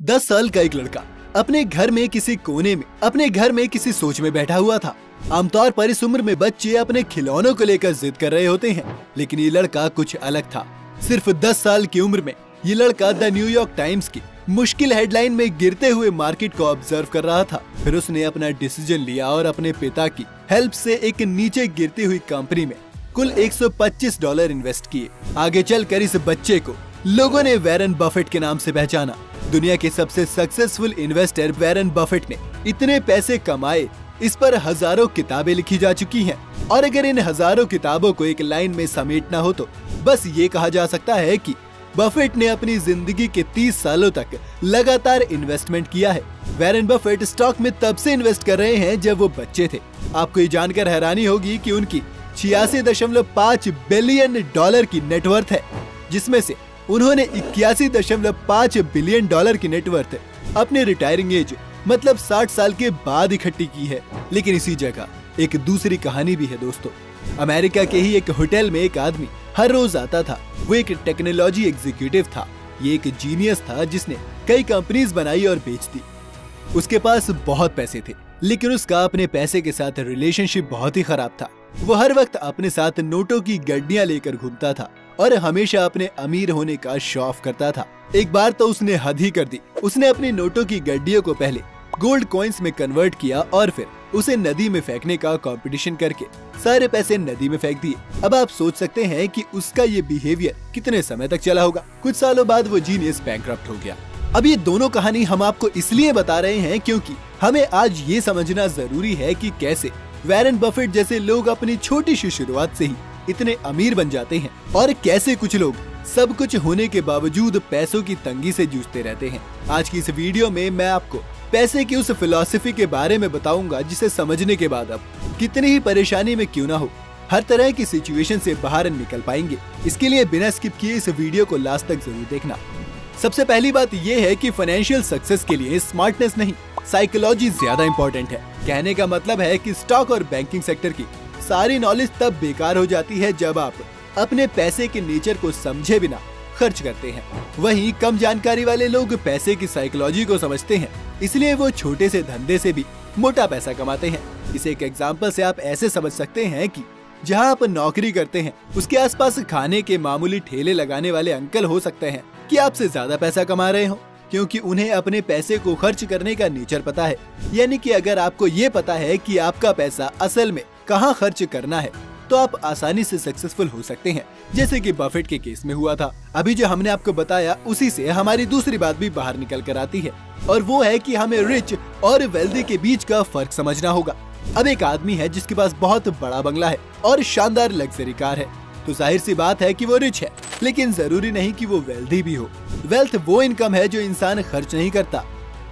10 साल का एक लड़का अपने घर में किसी सोच में बैठा हुआ था। आमतौर पर इस उम्र में बच्चे अपने खिलौनों को लेकर जिद कर रहे होते हैं, लेकिन ये लड़का कुछ अलग था। सिर्फ 10 साल की उम्र में ये लड़का द न्यूयॉर्क टाइम्स की मुश्किल हेडलाइन में गिरते हुए मार्केट को ऑब्जर्व कर रहा था। फिर उसने अपना डिसीजन लिया और अपने पिता की हेल्प से एक नीचे गिरती हुई कंपनी में कुल $125 इन्वेस्ट किए। आगे चलकर इस बच्चे को लोगों ने वॉरेन बफेट के नाम से पहचाना। दुनिया के सबसे सक्सेसफुल इन्वेस्टर वॉरेन बफेट ने इतने पैसे कमाए, इस पर हजारों किताबें लिखी जा चुकी हैं। और अगर इन हजारों किताबों को एक लाइन में समेटना हो तो बस ये कहा जा सकता है कि बफेट ने अपनी जिंदगी के 30 सालों तक लगातार इन्वेस्टमेंट किया है। वॉरेन बफेट स्टॉक में तब से इन्वेस्ट कर रहे हैं जब वो बच्चे थे। आपको ये जानकर हैरानी होगी कि उनकी $86.5 बिलियन की नेटवर्थ है, जिसमें से उन्होंने $81.5 बिलियन की नेटवर्थ अपने रिटायरिंग एज मतलब 60 साल के बाद इकट्ठी की है। लेकिन इसी जगह एक दूसरी कहानी भी है दोस्तों। अमेरिका के ही एक होटल में एक आदमी हर रोज आता था। वो एक टेक्नोलॉजी एग्जीक्यूटिव था। ये एक जीनियस था जिसने कई कंपनीज बनाई और बेच दी। उसके पास बहुत पैसे थे, लेकिन उसका अपने पैसे के साथ रिलेशनशिप बहुत ही खराब था। वो हर वक्त अपने साथ नोटों की गड्डियां लेकर घूमता था और हमेशा अपने अमीर होने का शो ऑफ करता था। एक बार तो उसने हद ही कर दी। उसने अपनी नोटों की गड्डियों को पहले गोल्ड कॉइन्स में कन्वर्ट किया और फिर उसे नदी में फेंकने का कंपटीशन करके सारे पैसे नदी में फेंक दिए। अब आप सोच सकते हैं कि उसका ये बिहेवियर कितने समय तक चला होगा। कुछ सालों बाद वो जीनियस बैंकरप्ट हो गया। अब ये दोनों कहानी हम आपको इसलिए बता रहे हैं क्योंकि हमें आज ये समझना जरूरी है कि कैसे वॉरेन बफेट जैसे लोग अपनी छोटी सी शुरुआत से ही इतने अमीर बन जाते हैं और कैसे कुछ लोग सब कुछ होने के बावजूद पैसों की तंगी से जूझते रहते हैं। आज की इस वीडियो में मैं आपको पैसे की उस फिलॉसफी के बारे में बताऊंगा जिसे समझने के बाद आप कितनी ही परेशानी में क्यों ना हो, हर तरह की सिचुएशन से बाहर निकल पाएंगे। इसके लिए बिना स्किप किए इस वीडियो को लास्ट तक जरूर देखना। सबसे पहली बात ये है कि फाइनेंशियल सक्सेस के लिए स्मार्टनेस नहीं, साइकोलॉजी ज्यादा इम्पोर्टेंट है। कहने का मतलब है कि स्टॉक और बैंकिंग सेक्टर की सारी नॉलेज तब बेकार हो जाती है जब आप अपने पैसे के नेचर को समझे बिना खर्च करते हैं। वहीं कम जानकारी वाले लोग पैसे की साइकोलॉजी को समझते हैं, इसलिए वो छोटे से धंधे से भी मोटा पैसा कमाते हैं। इसे एक एग्जांपल से आप ऐसे समझ सकते हैं कि जहां आप नौकरी करते हैं उसके आसपास खाने के मामूली ठेले लगाने वाले अंकल हो सकते हैं कि आपसे ज्यादा पैसा कमा रहे हो, क्योंकि उन्हें अपने पैसे को खर्च करने का नेचर पता है। यानी कि अगर आपको ये पता है कि आपका पैसा असल में कहाँ खर्च करना है तो आप आसानी से सक्सेसफुल हो सकते हैं, जैसे कि बफेट के केस में हुआ था। अभी जो हमने आपको बताया उसी से हमारी दूसरी बात भी बाहर निकल कर आती है, और वो है कि हमें रिच और वेल्दी के बीच का फर्क समझना होगा। अब एक आदमी है जिसके पास बहुत बड़ा बंगला है और शानदार लग्जरी कार है, तो जाहिर सी बात है कि वो रिच है, लेकिन जरूरी नहीं कि वो वेल्दी भी हो। वेल्थ वो इनकम है जो इंसान खर्च नहीं करता।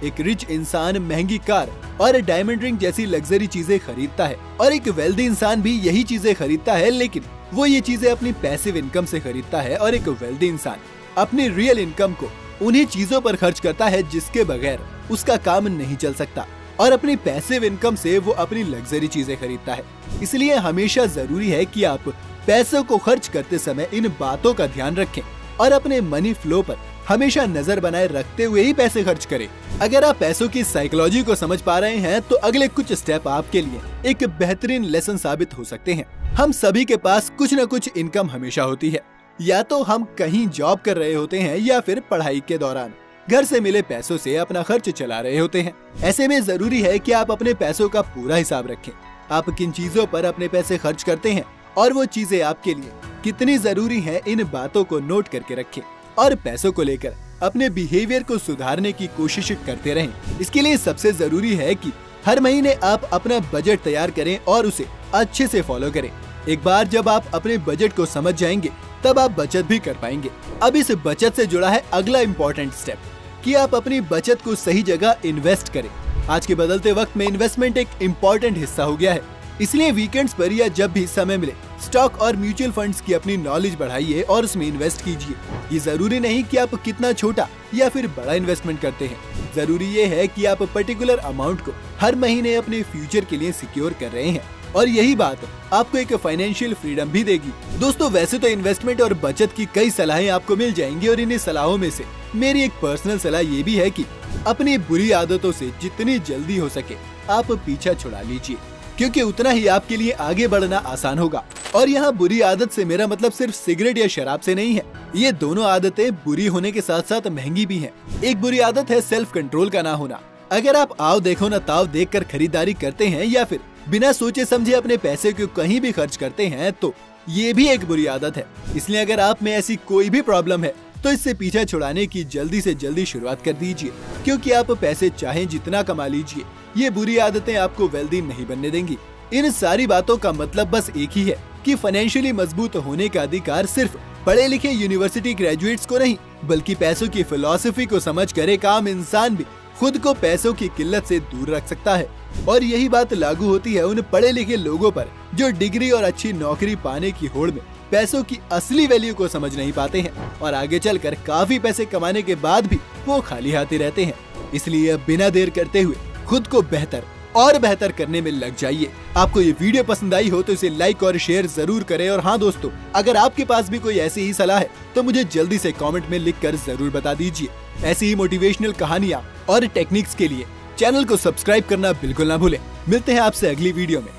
एक रिच इंसान महंगी कार और डायमंड रिंग जैसी लग्जरी चीजें खरीदता है, और एक वेल्दी इंसान भी यही चीजें खरीदता है, लेकिन वो ये चीजें अपनी पैसिव इनकम से खरीदता है। और एक वेल्दी इंसान अपनी रियल इनकम को उन्हीं चीजों पर खर्च करता है जिसके बगैर उसका काम नहीं चल सकता, और अपनी पैसिव इनकम से वो अपनी लग्जरी चीजें खरीदता है। इसलिए हमेशा जरूरी है कि आप पैसों को खर्च करते समय इन बातों का ध्यान रखें और अपने मनी फ्लो पर हमेशा नजर बनाए रखते हुए ही पैसे खर्च करें। अगर आप पैसों की साइकोलॉजी को समझ पा रहे हैं तो अगले कुछ स्टेप आपके लिए एक बेहतरीन लेसन साबित हो सकते हैं। हम सभी के पास कुछ न कुछ इनकम हमेशा होती है। या तो हम कहीं जॉब कर रहे होते हैं या फिर पढ़ाई के दौरान घर से मिले पैसों से अपना खर्च चला रहे होते हैं। ऐसे में जरूरी है कि आप अपने पैसों का पूरा हिसाब रखें। आप किन चीजों पर अपने पैसे खर्च करते हैं और वो चीजें आपके लिए कितनी जरूरी है, इन बातों को नोट करके रखें और पैसों को लेकर अपने बिहेवियर को सुधारने की कोशिश करते रहें। इसके लिए सबसे जरूरी है कि हर महीने आप अपना बजट तैयार करें और उसे अच्छे से फॉलो करें। एक बार जब आप अपने बजट को समझ जाएंगे तब आप बचत भी कर पाएंगे। अब इस बचत से जुड़ा है अगला इम्पोर्टेंट स्टेप कि आप अपनी बचत को सही जगह इन्वेस्ट करें। आज के बदलते वक्त में इन्वेस्टमेंट एक इम्पोर्टेंट हिस्सा हो गया है, इसलिए वीकेंड्स पर या जब भी समय मिले स्टॉक और म्यूचुअल फंड्स की अपनी नॉलेज बढ़ाइए और उसमें इन्वेस्ट कीजिए। ये जरूरी नहीं कि आप कितना छोटा या फिर बड़ा इन्वेस्टमेंट करते हैं, जरूरी ये है कि आप पर्टिकुलर अमाउंट को हर महीने अपने फ्यूचर के लिए सिक्योर कर रहे हैं। और यही बात आपको एक फाइनेंशियल फ्रीडम भी देगी। दोस्तों, वैसे तो इन्वेस्टमेंट और बचत की कई सलाहें आपको मिल जाएंगी और इन्हीं सलाहों में से मेरी एक पर्सनल सलाह ये भी है कि अपनी बुरी आदतों से जितनी जल्दी हो सके आप पीछा छुड़ा लीजिए, क्योंकि उतना ही आपके लिए आगे बढ़ना आसान होगा। और यहाँ बुरी आदत से मेरा मतलब सिर्फ सिगरेट या शराब से नहीं है। ये दोनों आदतें बुरी होने के साथ साथ महंगी भी हैं। एक बुरी आदत है सेल्फ कंट्रोल का ना होना। अगर आप आओ देखो ना ताव देखकर खरीदारी करते हैं या फिर बिना सोचे समझे अपने पैसे को कहीं भी खर्च करते हैं तो ये भी एक बुरी आदत है। इसलिए अगर आप में ऐसी कोई भी प्रॉब्लम है तो इससे पीछा छुड़ाने की जल्दी से जल्दी शुरुआत कर दीजिए, क्योंकि आप पैसे चाहे जितना कमा लीजिए, ये बुरी आदतें आपको वेल्दी नहीं बनने देंगी। इन सारी बातों का मतलब बस एक ही है कि फाइनेंशियली मजबूत होने का अधिकार सिर्फ पढ़े लिखे यूनिवर्सिटी ग्रेजुएट्स को नहीं, बल्कि पैसों की फिलॉसफी को समझ कर एक आम इंसान भी खुद को पैसों की किल्लत से दूर रख सकता है। और यही बात लागू होती है उन पढ़े लिखे लोगों पर जो डिग्री और अच्छी नौकरी पाने की होड़ में पैसों की असली वैल्यू को समझ नहीं पाते हैं और आगे चलकर काफी पैसे कमाने के बाद भी वो खाली हाथी रहते हैं। इसलिए अब बिना देर करते हुए खुद को बेहतर और बेहतर करने में लग जाइए। आपको ये वीडियो पसंद आई हो तो इसे लाइक और शेयर जरूर करें। और हाँ दोस्तों, अगर आपके पास भी कोई ऐसी ही सलाह है तो मुझे जल्दी से कमेंट में लिखकर जरूर बता दीजिए। ऐसी ही मोटिवेशनल कहानियाँ और टेक्निक्स के लिए चैनल को सब्सक्राइब करना बिल्कुल ना भूलें। मिलते हैं आपसे अगली वीडियो में।